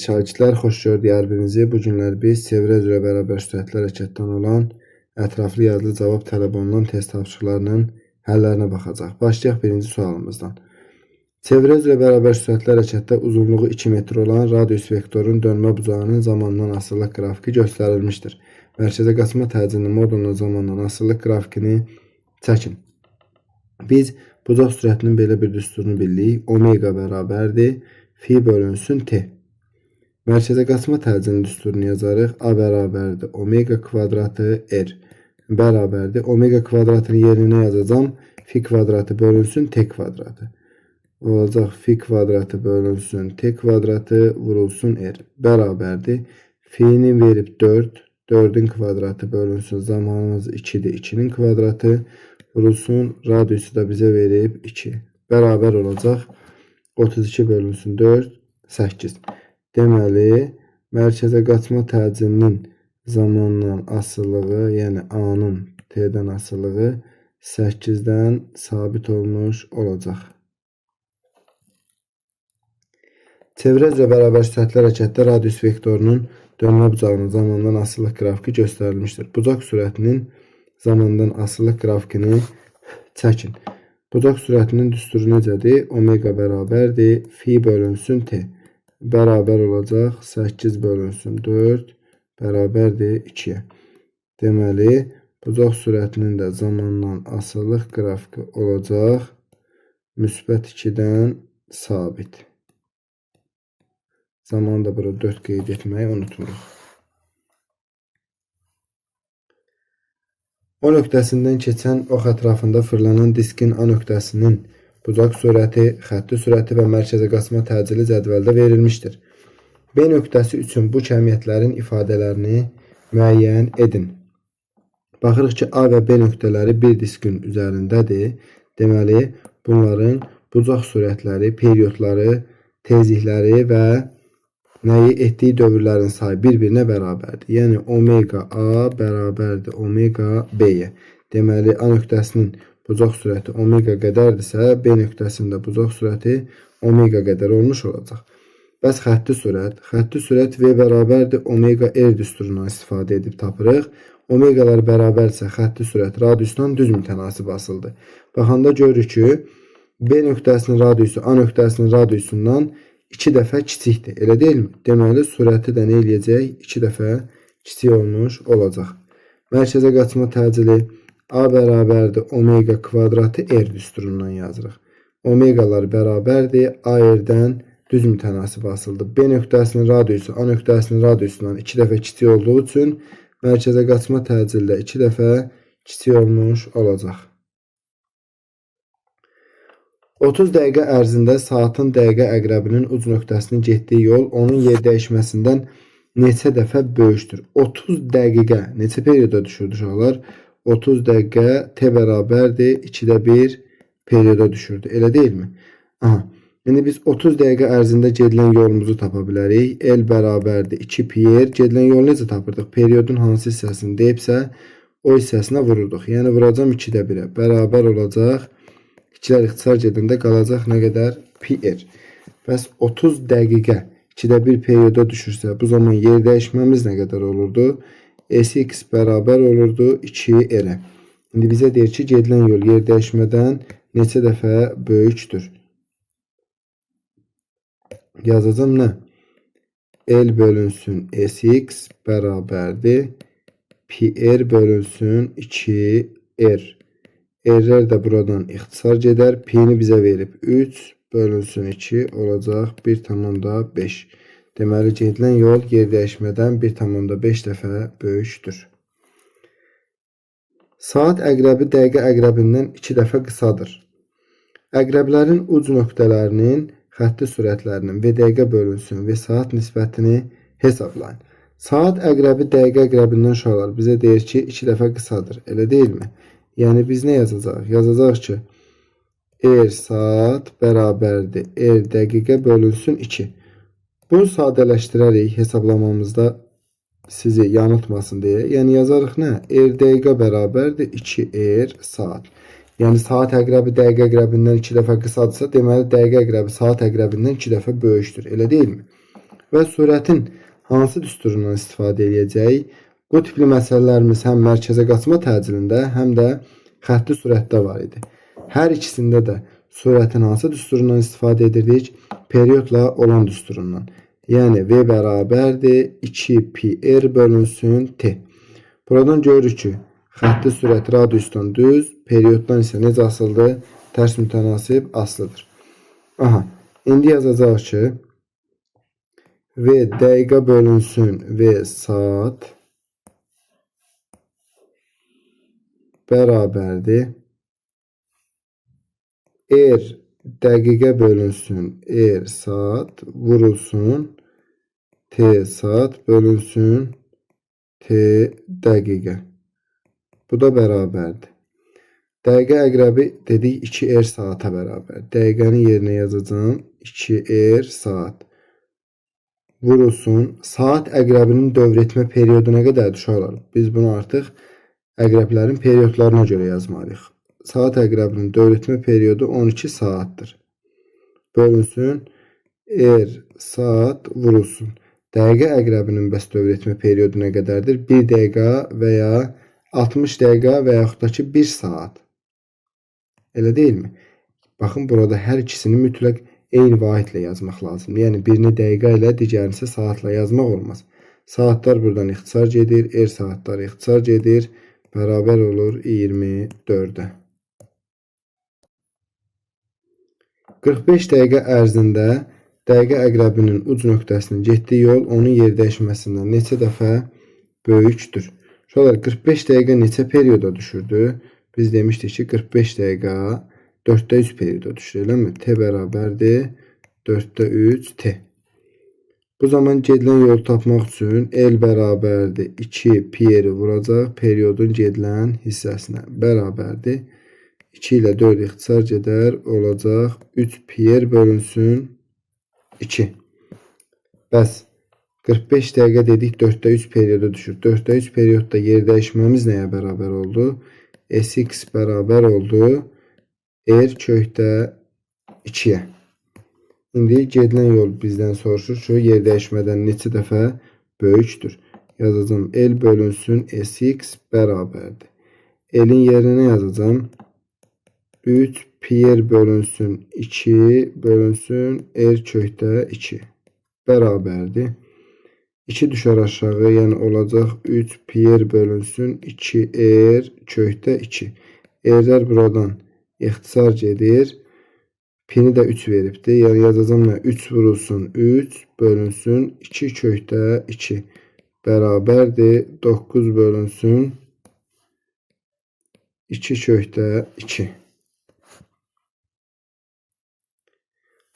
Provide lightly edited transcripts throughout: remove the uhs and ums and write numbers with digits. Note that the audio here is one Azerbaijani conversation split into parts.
Şagirdlər, xoş gördük hər birinizi. Bu günlər biz çevrə üzrə bərabər sürətlər hərəkətdən olan ətraflı yazılı cavab tələb olunan test tapşırıqlarının həllərinə baxacaq. Başlayaq birinci sualımızdan. Çevrə üzrə bərabər sürətlər hərəkətdə uzunluğu 2 metr olan radius vektorun dönmə bucağının zamandan asılılıq qrafiki göstərilmişdir. Mərkəzə qaçma təcili modulunun zamandan asılılıq qrafikini çəkin. Biz bucaq sürətinin belə bir düsturunu bilirik. Omega bərabərdir fi bölünsün t. Mərkəzə qaçma təcilinin düsturunu yazarıq. A bərabərdir omega kvadratı r bərabərdir. Omega kvadratının yerinə yazacağım. Fi kvadratı bölünsün t kvadratı. Olacaq fi kvadratı bölünsün t kvadratı vurulsun r bərabərdir. Fi'ni verib 4. 4'ün kvadratı bölünsün. Zamanımız 2'dir. 2'nin kvadratı vurulsun. Radiusu da bizə verib 2. Bərabər olacaq. 32 bölünsün 4. 8. Deməli, mərkəzə qaçma təcilinin zamandan asılılığı, yəni A-nın T-dən asılılığı 8-dən sabit olmuş olacaq. Çevrə üzrə bərabər sürətlər hərəkətdə radius vektorunun dönmə bucağının zamandan asılılıq qrafiki göstərilmişdir. Bucaq sürətinin zamandan asılılıq qrafikini çəkin. Bucaq sürətinin düsturu necədir? Omega bərabərdir fi bölünsün t. Bərabər olacaq 8 bölünsün 4 bərabərdir 2'yə. Deməli, bucaq sürətinin də zamandan asılılıq qrafiki olacaq müsbət 2'dən sabit. Zamanı da burada 4 qeyd etməyi unutmuruq. O nöqtəsindən keçən ox ətrafında fırlanan diskin A nöqtəsinin bucaq sürəti, xətti sürəti və mərkəzə qaçma təcili cədvəldə verilmişdir. B nöqtəsi üçün bu kəmiyyətlərin ifadələrini müəyyən edin. Baxırıq ki, A və B nöqtələri bir diskin üzərindədir. Deməli, bunların bucaq sürətləri, periodları, tezlikləri və nəyi etdiyi dövrlərin sayı bir-birinə bərabərdir. Yəni, omega A bərabərdir omega B-yə. Deməli, A nöqtəsinin bucaq sürəti omega qədərdirsə, B nöqtəsində bucaq sürəti omega qədər olmuş olacaq. Bəs xətti sürət? Xətti sürət V bərabərdir omega R düsturundan istifadə edib tapırıq. Omegalar bərabərsə xətti sürət radiusdan düz mütənasib asıldır. Baxanda görürük ki, B nöqtəsinin radiusu A nöqtəsinin radiusundan 2 dəfə kiçikdir. Elə deyilmi? Deməli, sürəti də nə eləyəcək? 2 dəfə kiçik olmuş olacaq. Mərkəzə qaçma təcili A bərabərdir omega kvadratı R düsturundan yazırıq. Omegalar bərabərdir A R-dən düz mütənasib asıldı. B nöqtəsinin radiusu A nöqtəsinin radiusundan 2 dəfə kiçik olduğu üçün mərkəzə qaçma təcildə 2 dəfə kiçik olmuş olacaq. 30 dəqiqə ərzində saatın dəqiqə əqrəbinin uc nöqtəsinin getdiyi yol onun yer dəyişməsindən neçə dəfə böyükdür? 30 dəqiqə neçə periyoda düşürdü uşaqlar? 30 dəqiqə t bərabərdir 2'də 1 periyoda düşürdü. Elə deyilmi? Aha. Yəni biz 30 dəqiqə ərzində gedilən yolumuzu tapa bilərik. L bərabərdir 2 pi r. Gedilən yolu necə tapırdıq? Periyodun hansı hissəsini deyibsə o hissəsinə vururduq. Yəni vuracam 2'də 1'ə. Bərabər olacaq. 2'lər ixtisar gedəndə qalacaq nə qədər? Pi r. Bəs 30 dəqiqə 2'də 1 periyoda düşürsə bu zaman yer dəyişməmiz nə qədər olurdu? Sx bərabər olurdu 2r-ə. İndi bizə deyir ki, gedilən yol yer dəyişmədən neçə dəfə böyükdür? Yazacağım nə? L bölünsün Sx bərabərdir pi r bölünsün 2r. R-lər də buradan ixtisar gedər. Pi-ni bizə verib 3 bölünsün 2 olacaq 1,5. Deməli, gedilən yol yer dəyişmədən 1,5 dəfə böyükdür. Saat əqrəbi dəqiqə əqrəbindən 2 dəfə qısadır. Əqrəblərin uc nöqtələrinin xətti sürətlərinin və dəqiqə bölünsün və saat nisbətini hesablayın. Saat əqrəbi dəqiqə əqrəbindən uşaqlar bizə deyir ki, 2 dəfə qısadır. Elə deyilmi? Yəni, biz nə yazacaq? Yazacaq ki, R saat bərabərdir R dəqiqə bölünsün 2. Bunu sadələşdirərək hesablamamızda sizi yanıltmasın deyə. Yəni yazarıq nə? R dəqiqə bərabərdir 2R saat. Yəni saat əqrəbi dəqiqə əqrəbindən 2 dəfə qısadırsa, deməli dəqiqə əqrəbi saat əqrəbindən 2 dəfə böyükdür. Elə deyilmi? və surətin hansı düsturundan istifadə edəcəyik? Bu tipli məsələlərimiz həm mərkəzə qaçma təcilində, həm də xətti sürətdə var idi. Hər ikisində də surətin hansı düsturundan istifadə edirdik? Periodla olan düsturundan. Yəni V bərabərdir 2πr bölünsün T. Buradan görürük ki, xətti sürət radiusdan düz, perioddan isə necə asılıdır? Tərs mütənasib asılıdır. Aha, indi yazacaq ki, V dəqiqə bölünsün V saat bərabərdir. R dəqiqə bölünsün R saat vurulsun T saat bölünsün T dəqiqə. Bu da bərabərdir. Dəqiqə əqrəbi dedik 2R saata bərabər. Dəqiqənin yerinə yazacağım 2R saat. Vurulsun. Saat əqrəbinin dövr etmə periyodu nə qədərdir uşaqlar? Biz bunu artıq əqrəblərin periodlarına görə yazmalıyıq. Saat əqrəbinin dövr etmə periyodu 12 saatdır. Bölünsün R saat vurulsun. Dəqiqə əqrəbinin bəs dövr etmə periyodu nə qədərdir? 1 dəqiqə və ya 60 dəqiqə və yaxud da ki 1 saat. Elə deyilmi? Baxın, burada hər ikisini mütləq eyni vahidlə yazmaq lazımdır. Yəni birini dəqiqə ilə, digərini isə saatla yazmaq olmaz. Saatlar buradan ixtisar gedir, R saatları ixtisar gedir, bərabər olur 24-ə. 45 dəqiqə ərzində dəqiqə əqrəbinin uc nöqtəsinin getdiyi yol onun yer dəyişməsindən neçə dəfə böyükdür? Şöyle 45 dəqiqə neçə periyoda düşürdü? Biz demişdik ki 45 dəqiqə 4'də 3 periyoda düşür, eləmi? T bərabərdir 4'də 3 T. Bu zaman gedilən yolu tapmaq üçün L bərabərdir 2 π'yi vuracaq periyodun gedilən hissəsinə. Bərabərdir 2 ilə 4 ixtisar gedər, olacaq 3 π bölünsün 2. Bəs 45 dəqiqə dedik 4'də 3 periyoda düşür. 4'də 3 periyodda yer dəyişməmiz nəyə bərabər oldu? Sx bərabər oldu R kökdə 2'yə. İndi gedilən yol bizdən soruşur ki, yer dəyişmədən neçə dəfə böyükdür? Yazacağım L bölünsün Sx bərabərdir. L'in yerinə yazacağım 3 π bölünsün 2 bölünsün R kökdə 2 bərabərdir. 2 düşər aşağı, yəni olacaq 3 π bölünsün 2R kökdə 2. R'lər buradan ixtisar gedir. P'ni də 3 veribdir. Yəni yazacağım nə? 3 vurulsun 3 bölünsün 2 kökdə 2 bərabərdir 9 bölünsün 2 kökdə 2.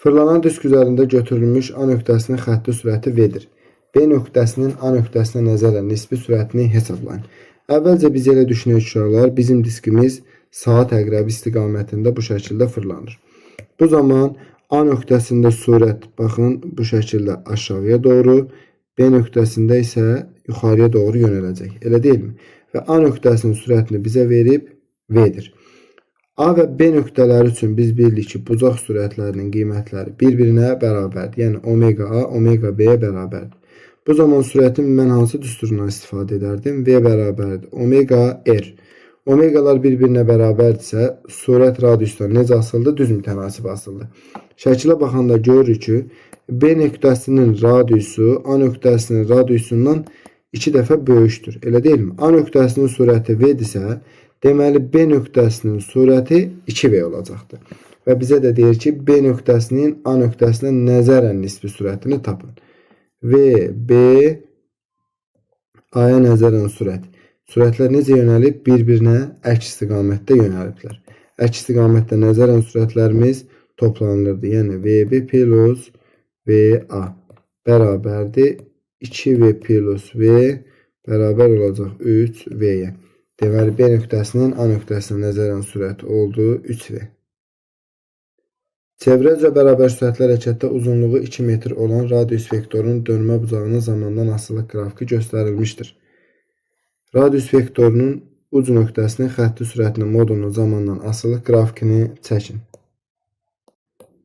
Fırlanan disk üzərində götürülmüş A nöqtəsinin xətti sürəti V-dir. B nöqtəsinin A nöqtəsinə nəzərən nisbi sürətini hesablayın. Əvvəlcə biz elə düşünək uşaqlar, bizim diskimiz saat əqrəbi istiqamətində bu şəkildə fırlanır. Bu zaman A nöqtəsində sürət, baxın, bu şəkildə aşağıya doğru, B nöqtəsində isə yuxarıya doğru yönələcək. Elə deyilmi? Və A nöqtəsinin sürətini bizə verib V-dir. A və B nöqtələri üçün biz bildik ki, bucaq sürətlərinin qiymətləri bir-birinə bərabərdir. Yəni omega A, omega B-yə bərabərdir. Bu zaman sürətin mən hansı düsturundan istifadə edərdim? V bərabərdir omega R. Omegalar bir-birinə bərabərdirsə, sürət radiusdan necə asılıdır? Düz mütənasib asılıdır. Şəkilə baxanda görürük ki, B nöqtəsinin radiusu A nöqtəsinin radiusundan 2 dəfə böyükdür. Elə deyilmi? A nöqtəsinin sürəti V-dirsə, deməli B nöqtəsinin sürəti 2V olacaqdır. Və bizə də deyir ki, B nöqtəsinin A nöqtəsinə nəzərən nisbi sürətini tapın. V, B, A-ya nəzərən sürət. Sürətlər necə yönəlib? Bir-birinə əks istiqamətdə yönəliblər. Əks istiqamətdə nəzərən sürətlərimiz toplanılırdı. Yəni VB plus VA bərabərdir 2V plus V bərabər olacaq 3V'yə. Deməli B nöqtəsinin A nöqtəsinə nəzərən sürəti oldu 3V. Çevrə üzrə bərabər sürətli hərəkətdə uzunluğu 2 metr olan radius vektorunun dönmə bucağının zamandan asılılıq qrafiki göstərilmişdir. Radius vektorunun uc nöqtəsinin xətti sürətinin modulunun zamandan asılılıq qrafikini çəkin.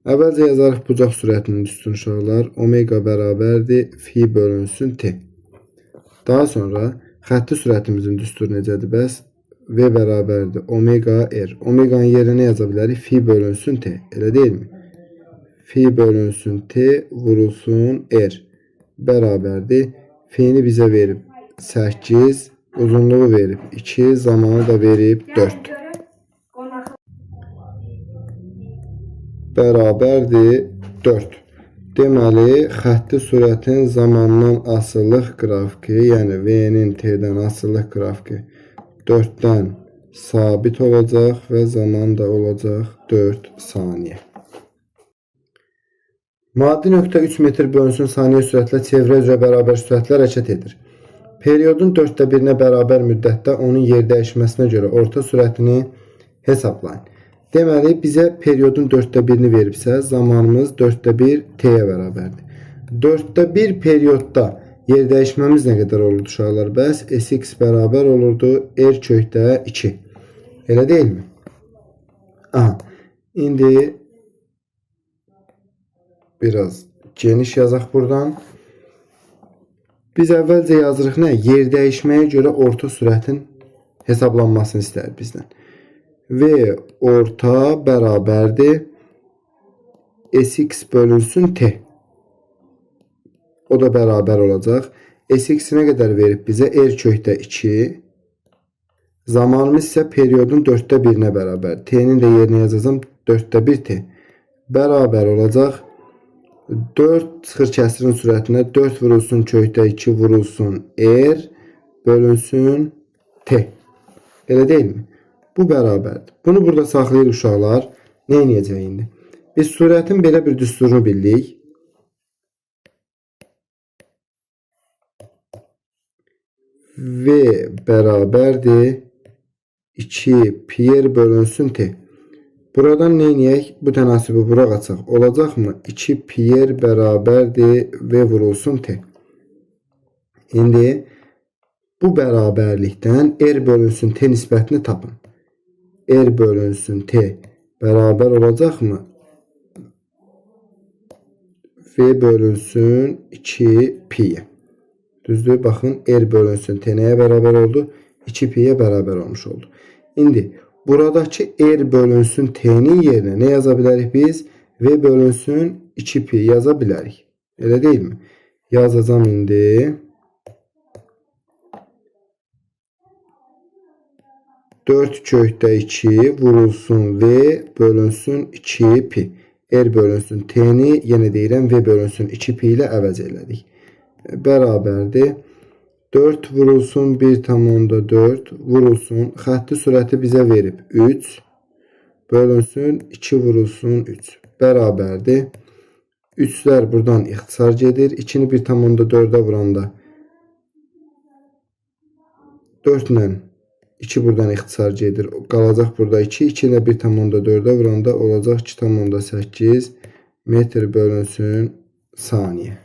Əvvəlcə yazarıq bucaq sürətinin düsturunu uşaqlar. Omega bərabərdir fi bölünsün t. Daha sonra xətti sürətimizin düsturu necədir bəs? V bərabərdir omega r. Omeganın yerinə yaza bilərik fi bölünsün t. Elə deyilmi? Fi bölünsün t vurulsun r bərabərdir. Fi'ni bizə verib 8, uzunluğu verib 2, zamanı da verib 4. Bərabərdir 4. Deməli, xətti sürətin zamandan asılılıq qrafiki, yəni V-nin T-dən asılılıq qrafiki 4-dən sabit olacaq və zaman da olacaq 4 saniyə. Maddi nöqtə 3 metr bölünsün saniyə sürətlə çevrə üzrə bərabər sürətlə hərəkət edir. Periodun 4/1-nə bərabər müddətdə onun yer dəyişməsinə görə orta sürətini hesablayın. Deməli, bizə periodun 4/1-ni veribsə, zamanımız 4/1 t-yə bərabərdir. 4/1 periodda yer dəyişməmiz nə qədər olurdu uşaqlar? Bəs sx bərabər olurdu r kökdə 2. Elə deyilmi? Aha, indi biraz geniş yazaq buradan. Biz əvvəlcə yazırıq nə? Yer dəyişməyə görə orta sürətin hesablanmasını istəyir bizdən. V orta bərabərdir sx bölünsün t. O da bərabər olacaq. Sx nə qədər verib bizə? R kökdə 2. Zamanımız isə periodun 4/1-nə bərabər. T'nin də yerinə yazacağım 4/1 t. Bərabər olacaq. 4 çıxır kəsirin sürətinə 4 vurulsun kökdə 2 vurulsun r bölünsün t. Elə deyilmi? Bu bərabərdir. Bunu burada saxlayırıq uşaqlar. Nə edəcəyik indi? Biz sürətin belə bir düsturunu bildik. V bərabərdir 2 pi r bölünsün t. Buradan nə edək? Bu tənasibi bura qaçaq. Olacaqmı? 2 pi r bərabərdir v vurulsun t. İndi bu bərabərlikdən r bölünsün t nisbətini tapın. R bölünsün t bərabər olacaqmı? V bölünsün 2 pi. Düzdür? Baxın, r bölünsün t nəyə bərabər oldu? 2 pi'yə bərabər olmuş oldu. İndi buradakı r bölünsün t'nin yerinə nə yaza bilərik biz? V bölünsün 2 pi yaza bilərik. Elə deyilmi? Yazacağım indi. 4 kökdə 2 vurulsun v bölünsün 2 pi. R bölünsün t'ni yenə deyirəm v bölünsün 2 pi ilə əvəz elədik. Bərabərdir. 4 vurulsun 1/4 vurulsun. Xətti sürəti bizə verib 3 bölünsün 2 vurulsun 3 bərabərdir. 3'lər buradan ixtisar gedir. 2'ni 1/4'ə vuranda 4 ilə 2 buradan ixtisar gedir. Qalacaq burada 2. 2 ilə 1/4'ə vuranda olacaq 2/8 metr bölünsün saniyə.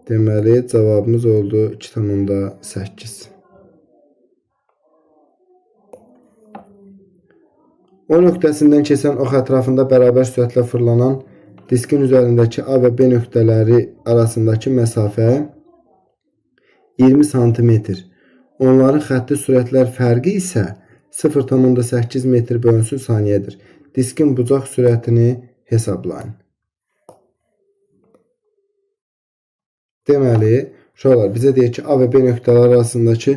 Deməli, cavabımız oldu 2/8. O nöqtəsindən keçən ox ətrafında bərabər sürətlə fırlanan diskin üzərindəki A və B nöqtələri arasındakı məsafə 20 sm. Onların xətti sürətlər fərqi isə 0,8 metr bölünsün saniyədir. Diskin bucaq sürətini hesablayın. Deməli, uşaqlar bizə deyir ki, A və B nöqtələri arasındakı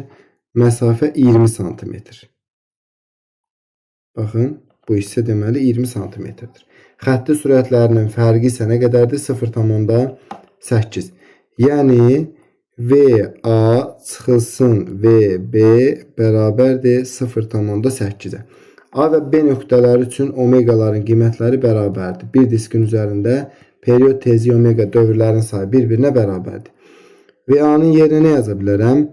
məsafə 20 sm. Baxın, bu hissə deməli 20 sm-dir. Xətti sürətlərinin fərqi isə nə qədərdir? 0,8. Yəni, VA çıxılsın VB bərabərdir 0,8-ə. A və B nöqtələri üçün omeqaların qiymətləri bərabərdir. Bir diskin üzərində period tezi omega dövrlərin sayı bir-birinə bərabərdir. VA-nın yerinə nə yaza bilərəm?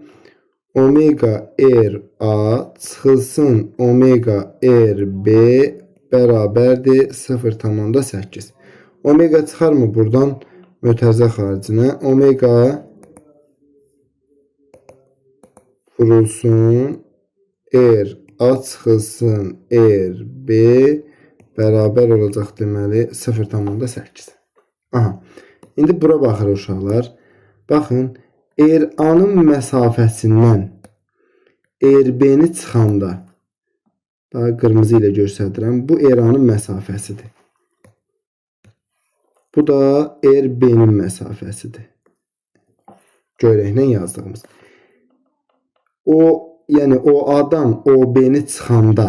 Omega RA çıxılsın omega RB bərabərdir 0,8. Omega çıxarmı buradan mötərizə xaricinə? Omega vurulsun RA çıxılsın RB bərabər olacaq deməli 0,8. Aha. İndi bura baxırıq uşaqlar. Baxın, RA-nın məsafəsindən RB-ni çıxanda, daha qırmızı ilə göstərirəm, bu RA-nın məsafəsidir. Bu da RB-nin məsafəsidir. Görəklə yazdığımız. Yəni o adam OB-ni çıxanda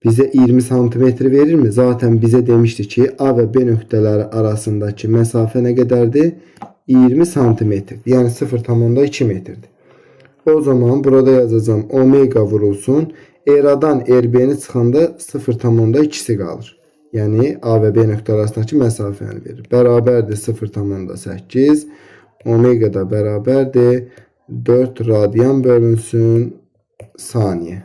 bizə 20 cm verirmi? Zaten bizə demişdi ki, A və B nöqtələri arasındakı məsafə nə qədərdir? 20 cm. Yəni 0,2 metrdir. O zaman burada yazacağım omega vurulsun. RA-dan RB-ni çıxanda 0,2'si qalır. Yəni A və B nöqtə arasındakı məsafəni verir. Bərabərdir 0,8. Omega da bərabərdir 4 radyan bölünsün saniyə.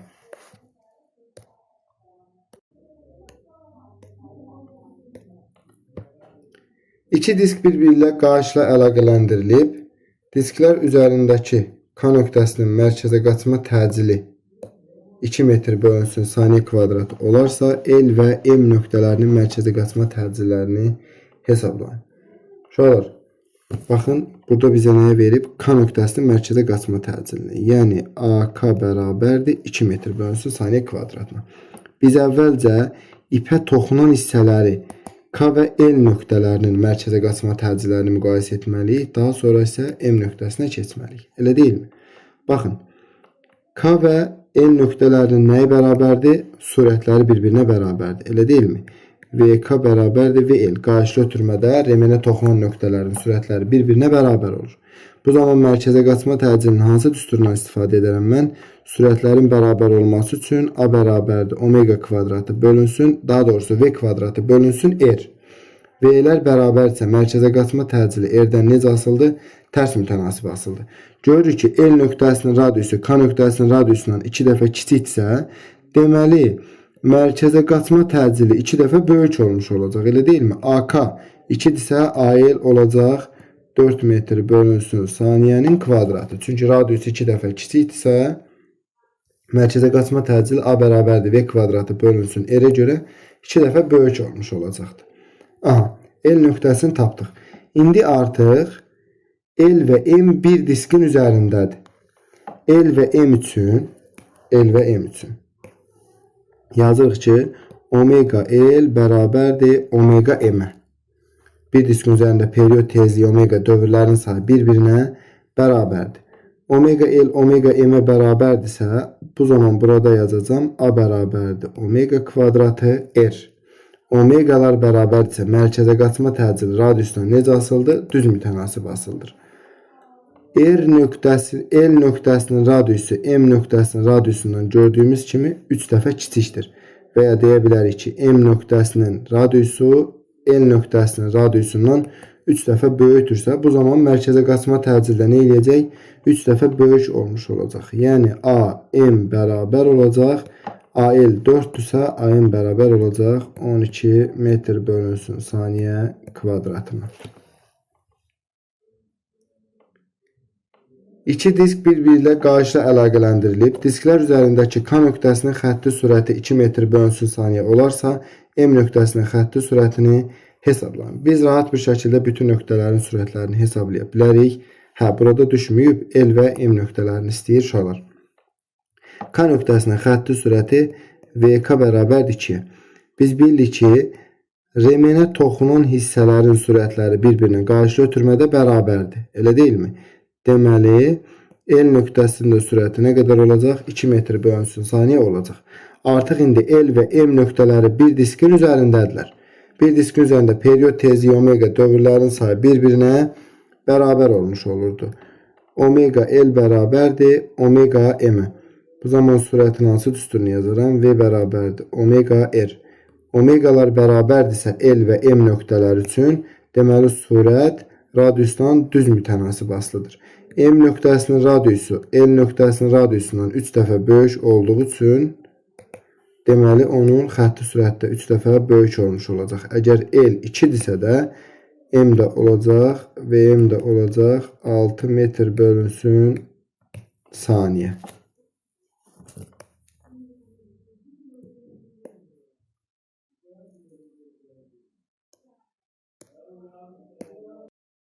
İki disk bir-biri ilə qarşıla əlaqələndirilib, disklər üzərindəki K nöqtəsinin mərkəzə qaçma təcili 2 metr bölünsün saniyə kvadratı olarsa, L və M nöqtələrinin mərkəzə qaçma təcillərini hesablayın. Uşaqlar, baxın, burada bizə nəyə verib? K nöqtəsinin mərkəzə qaçma təcilini. Yəni, AK bərabərdir 2 metr bölünsün saniyə kvadratına. Biz əvvəlcə ipə toxunan hissələri K və L nöqtələrinin mərkəzə qaçma təcillərini müqayisə etməliyik. Daha sonra isə M nöqtəsinə keçməliyik. Elə deyilmi? Baxın, K və L nöqtələrinin nəyi bərabərdir? Sürətləri bir-birinə bərabərdir. Elə deyilmi? VK bərabərdir VL. Qarşılı ötürmədə remenə toxunan nöqtələrin sürətləri bir-birinə bərabər olur. Bu zaman mərkəzə qaçma təcilinin hansı düsturundan istifadə edərəm mən? Sürətlərin bərabər olması üçün A bərabərdir omega kvadratı bölünsün, daha doğrusu V kvadratı bölünsün R. V'lər bərabərsə mərkəzə qaçma təcili R-dən necə asıldı? Tərs mütənasib asıldı. Görürük ki, L nöqtəsinin radiusu K nöqtəsinin radiusundan 2 dəfə kiçiksə, deməli, mərkəzə qaçma təcili 2 dəfə böyük olmuş olacaq, elə deyilmi? AK 2-dirsə, AL olacaq 4 metr bölünsün saniyənin kvadratı. Çünki radiusu 2 dəfə kiçikdirsə, mərkəzə qaçma təcili A bərabərdir V kvadratı bölünsün R-ə görə 2 dəfə böyük olmuş olacaqdır. Aha, L nöqtəsini tapdıq. İndi artıq L və M bir diskin üzərindədir. L və M üçün yazırıq ki, omega L bərabərdir omega M-ə. Bir diskin üzərində period tezliyi omega dövrlərin sayı bir-birinə bərabərdir. Omega L omega M-ə bərabərdirsə, bu zaman burada yazacağım A bərabərdir omega kvadratı R. Omegalar bərabərdirsə, mərkəzə qaçma təcili radiusdan necə asıldı? Düz mütənasib asıldır. L nöqtəsinin radiusu M nöqtəsinin radiusundan gördüyümüz kimi 3 dəfə kiçikdir. Və ya deyə bilərik ki, M nöqtəsinin radiusu L nöqtəsinin radiusundan 3 dəfə böyükdürsə, bu zaman mərkəzə qaçma təcildə nə eləyəcək? 3 dəfə böyük olmuş olacaq. Yəni AM bərabər olacaq. AL 4-dürsə, AM bərabər olacaq 12 metr bölünsün saniyə kvadratına. İki disk bir-biri ilə qarşıla əlaqələndirilib, disklər üzərindəki K nöqtəsinin xətti sürəti 2 metr bölünsün saniyə olarsa, M nöqtəsinin xətti sürətini hesablayın. Biz rahat bir şəkildə bütün nöqtələrin sürətlərini hesablaya bilərik. Burada düşməyib, L və M nöqtələrini istəyir uşaqlar. K nöqtəsinin xətti sürəti VK bərabərdir 2. Biz bildik ki, remenə toxunan hissələrin sürətləri bir-birinə qarşılı ötürmədə bərabərdir. Elə deyilmi? Deməli, L nöqtəsində sürəti nə qədər olacaq? 2 metr bölünsün saniyə olacaq. Artıq indi L və M nöqtələri bir diskin üzərindədirlər. Bir diskin üzərində period tezliyi omega dövrlərin sayı bir-birinə bərabər olmuş olurdu. Omega L bərabərdir omega M-ə. Bu zaman sürətin hansı düsturunu yazaram? V bərabərdir omega R. Omegalar bərabərdirsə L və M nöqtələri üçün, deməli sürət radiusdan düz mütənasib asılıdır. M nöqtəsinin radiusu L nöqtəsinin radiusundan 3 dəfə böyük olduğu üçün, deməli onun xətti sürətdə 3 dəfə böyük olmuş olacaq. Əgər L 2-dirsə də M də olacaq və M də olacaq 6 metr bölünsün saniyə.